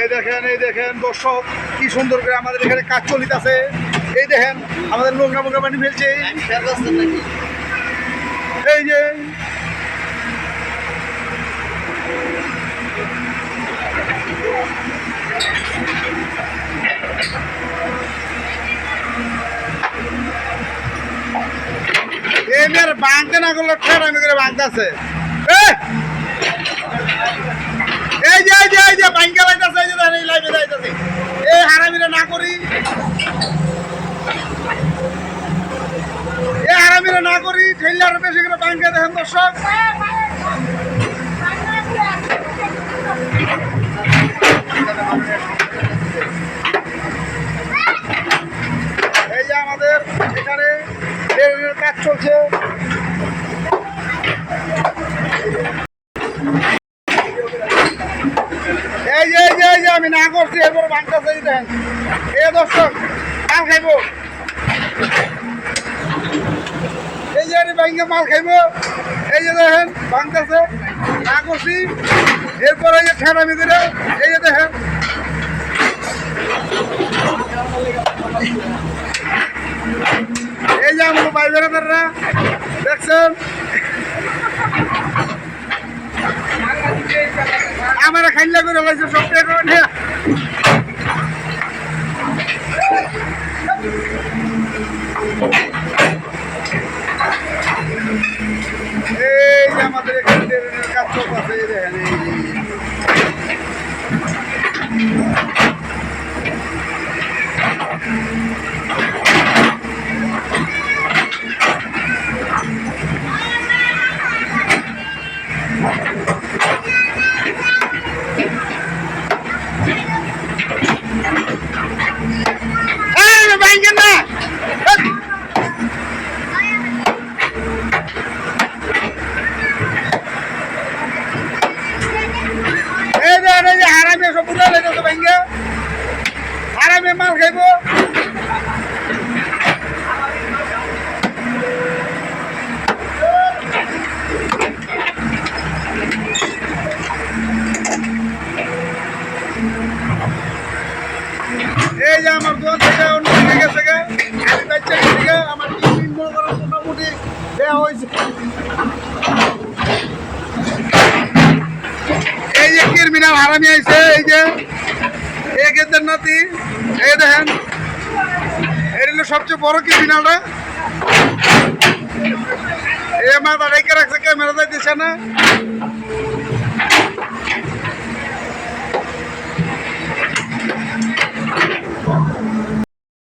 এই দেখেন দর্শক কি সুন্দর করে আমাদের এখানে কাজ চলিতেছে। এই দেখেন আমাদের নোংরা মোংরা পানি ফেলছে। এই যে এদের বাঁধতে না করলে ঠেরামি করে বাঁধতেছে। এই যে বাঙ্কা লাইতেছে, এই যে এই লাইভে যাইতেছে। এই হারামিরা না করি, এই হারামিরা না করি ঠেলার বেশি করে বাঙ্কা দেখেন দর্শক। এই যে আমাদের এখানে কাজ চলছে। এই যে আমি না করছি এরপর ভাঙতেছে। দেখেন এই দর্শক মাল খাইব, এই যে ব্যাংকে মাল খাইব। এই যে দেখেন ভাঙতেছে, না করছি এরপর এই যে ঠেরামি করে। এই যে দেখেন এই যে আমার ভাই বেড়াদাররা দেখছেন আমার খাইলা করে লাগছে সব পেয়ে। এই যে আমাদের এখানে কাজ চলতেছে। দেখেন হারামে সব উঠে লেগেছে ব্যাংকে, হারামে মাল খাইব। এই যে আমার দোকান থেকে অন্য দিকে গেছে, আমি বাচ্চা থেকে আমার মোটামুটি দেওয়া হয়েছে। এই যে ক্রিমিনাল হারামি আইছে, এই যে এদের নাতি। এই দেখেন এটা হলো সবচেয়ে বড় ক্রিমিনালটা। এ মাথা রেখে রাখছে, ক্যামেরা দিচ্ছে না।